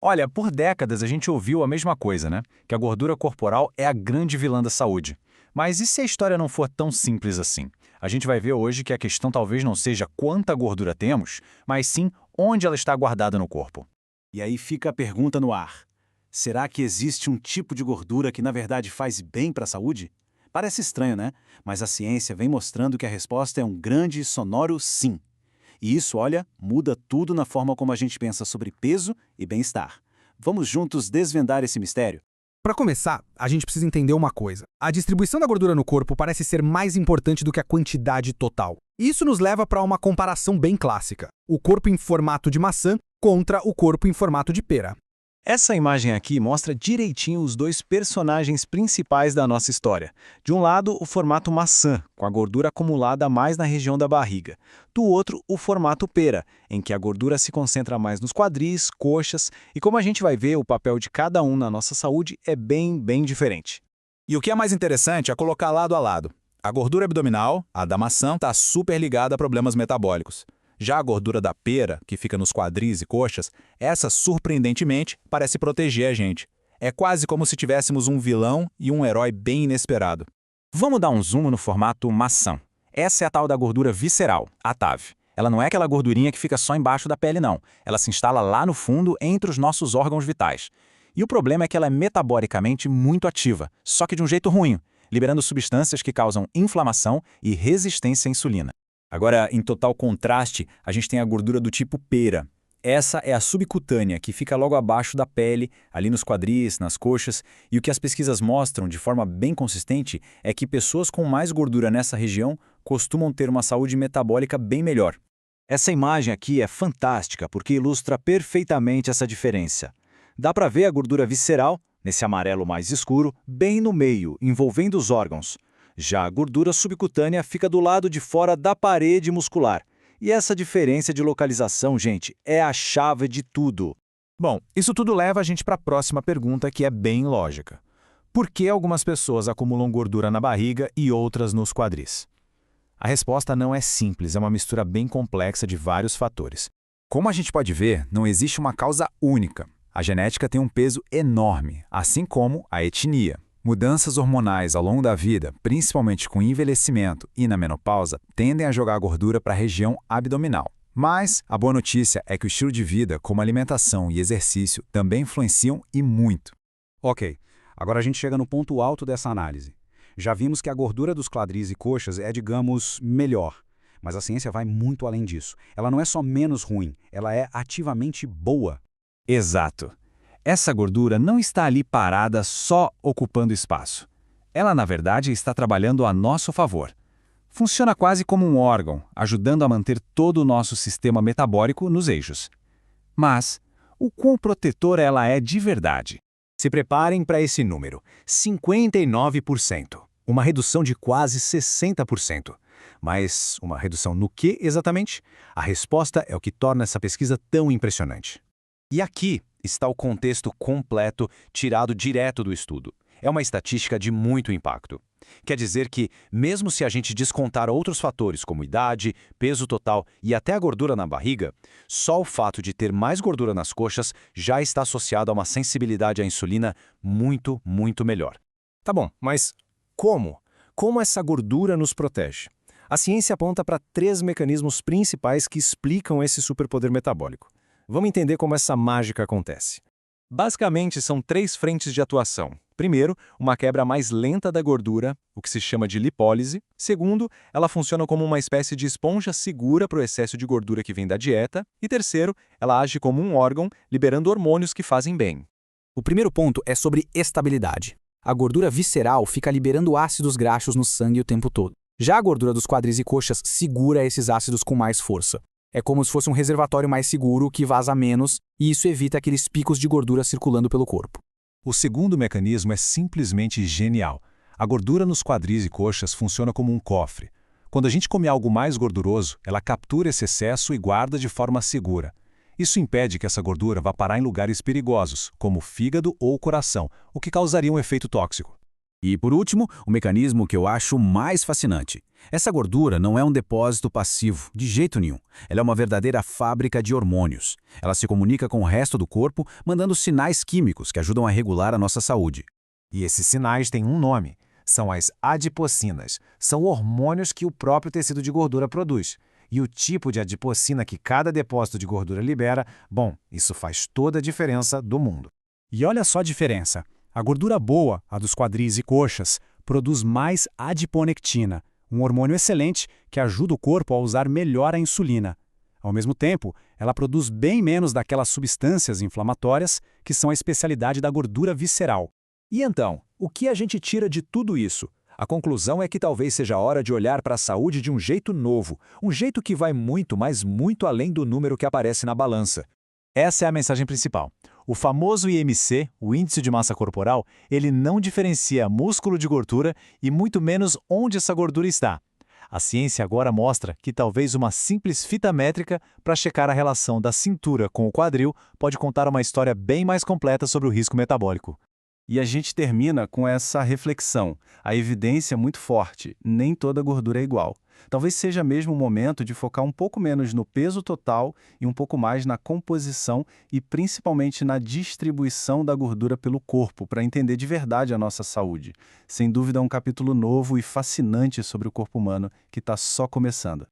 Olha, por décadas a gente ouviu a mesma coisa, né? Que a gordura corporal é a grande vilã da saúde. Mas e se a história não for tão simples assim? A gente vai ver hoje que a questão talvez não seja quanta gordura temos, mas sim onde ela está guardada no corpo. E aí fica a pergunta no ar: será que existe um tipo de gordura que na verdade faz bem para a saúde? Parece estranho, né? Mas a ciência vem mostrando que a resposta é um grande e sonoro sim. E isso, olha, muda tudo na forma como a gente pensa sobre peso e bem-estar. Vamos juntos desvendar esse mistério? Para começar, a gente precisa entender uma coisa. A distribuição da gordura no corpo parece ser mais importante do que a quantidade total. Isso nos leva para uma comparação bem clássica: o corpo em formato de maçã contra o corpo em formato de pera. Essa imagem aqui mostra direitinho os dois personagens principais da nossa história. De um lado, o formato maçã, com a gordura acumulada mais na região da barriga. Do outro, o formato pera, em que a gordura se concentra mais nos quadris, coxas, e como a gente vai ver, o papel de cada um na nossa saúde é bem diferente. E o que é mais interessante é colocar lado a lado. A gordura abdominal, a da maçã, está super ligada a problemas metabólicos. Já a gordura da pera, que fica nos quadris e coxas, essa, surpreendentemente, parece proteger a gente. É quase como se tivéssemos um vilão e um herói bem inesperado. Vamos dar um zoom no formato maçã. Essa é a tal da gordura visceral, a TAV. Ela não é aquela gordurinha que fica só embaixo da pele, não. Ela se instala lá no fundo, entre os nossos órgãos vitais. E o problema é que ela é metabolicamente muito ativa, só que de um jeito ruim, liberando substâncias que causam inflamação e resistência à insulina. Agora, em total contraste, a gente tem a gordura do tipo pera. Essa é a subcutânea, que fica logo abaixo da pele, ali nos quadris, nas coxas, e o que as pesquisas mostram de forma bem consistente é que pessoas com mais gordura nessa região costumam ter uma saúde metabólica bem melhor. Essa imagem aqui é fantástica porque ilustra perfeitamente essa diferença. Dá para ver a gordura visceral, nesse amarelo mais escuro, bem no meio, envolvendo os órgãos. Já a gordura subcutânea fica do lado de fora da parede muscular. E essa diferença de localização, gente, é a chave de tudo. Bom, isso tudo leva a gente para a próxima pergunta, que é bem lógica. Por que algumas pessoas acumulam gordura na barriga e outras nos quadris? A resposta não é simples, é uma mistura bem complexa de vários fatores. Como a gente pode ver, não existe uma causa única. A genética tem um peso enorme, assim como a etnia. Mudanças hormonais ao longo da vida, principalmente com envelhecimento e na menopausa, tendem a jogar a gordura para a região abdominal. Mas a boa notícia é que o estilo de vida, como alimentação e exercício, também influenciam e muito. Ok, agora a gente chega no ponto alto dessa análise. Já vimos que a gordura dos quadris e coxas é, digamos, melhor. Mas a ciência vai muito além disso. Ela não é só menos ruim, ela é ativamente boa. Exato. Essa gordura não está ali parada só ocupando espaço. Ela, na verdade, está trabalhando a nosso favor. Funciona quase como um órgão, ajudando a manter todo o nosso sistema metabólico nos eixos. Mas, o quão protetora ela é de verdade? Se preparem para esse número, 59%. Uma redução de quase 60%. Mas uma redução no que exatamente? A resposta é o que torna essa pesquisa tão impressionante. E aqui está o contexto completo tirado direto do estudo. É uma estatística de muito impacto. Quer dizer que, mesmo se a gente descontar outros fatores como idade, peso total e até a gordura na barriga, só o fato de ter mais gordura nas coxas já está associado a uma sensibilidade à insulina muito melhor. Tá bom, mas como? Como essa gordura nos protege? A ciência aponta para 3 mecanismos principais que explicam esse superpoder metabólico. Vamos entender como essa mágica acontece. Basicamente, são 3 frentes de atuação. Primeiro, uma quebra mais lenta da gordura, o que se chama de lipólise. Segundo, ela funciona como uma espécie de esponja segura para o excesso de gordura que vem da dieta. E terceiro, ela age como um órgão, liberando hormônios que fazem bem. O primeiro ponto é sobre estabilidade. A gordura visceral fica liberando ácidos graxos no sangue o tempo todo. Já a gordura dos quadris e coxas segura esses ácidos com mais força. É como se fosse um reservatório mais seguro que vaza menos, e isso evita aqueles picos de gordura circulando pelo corpo. O segundo mecanismo é simplesmente genial. A gordura nos quadris e coxas funciona como um cofre. Quando a gente come algo mais gorduroso, ela captura esse excesso e guarda de forma segura. Isso impede que essa gordura vá parar em lugares perigosos, como o fígado ou o coração, o que causaria um efeito tóxico. E, por último, o mecanismo que eu acho mais fascinante. Essa gordura não é um depósito passivo, de jeito nenhum. Ela é uma verdadeira fábrica de hormônios. Ela se comunica com o resto do corpo, mandando sinais químicos que ajudam a regular a nossa saúde. E esses sinais têm um nome. São as adipocinas. São hormônios que o próprio tecido de gordura produz. E o tipo de adipocina que cada depósito de gordura libera, bom, isso faz toda a diferença do mundo. E olha só a diferença. A gordura boa, a dos quadris e coxas, produz mais adiponectina, um hormônio excelente que ajuda o corpo a usar melhor a insulina. Ao mesmo tempo, ela produz bem menos daquelas substâncias inflamatórias que são a especialidade da gordura visceral. E então, o que a gente tira de tudo isso? A conclusão é que talvez seja a hora de olhar para a saúde de um jeito novo, um jeito que vai muito, mas muito além do número que aparece na balança. Essa é a mensagem principal. O famoso IMC, o Índice de Massa Corporal, ele não diferencia músculo de gordura e muito menos onde essa gordura está. A ciência agora mostra que talvez uma simples fita métrica para checar a relação da cintura com o quadril pode contar uma história bem mais completa sobre o risco metabólico. E a gente termina com essa reflexão. A evidência é muito forte, nem toda gordura é igual. Talvez seja mesmo o momento de focar um pouco menos no peso total e um pouco mais na composição e principalmente na distribuição da gordura pelo corpo, para entender de verdade a nossa saúde. Sem dúvida é um capítulo novo e fascinante sobre o corpo humano que está só começando.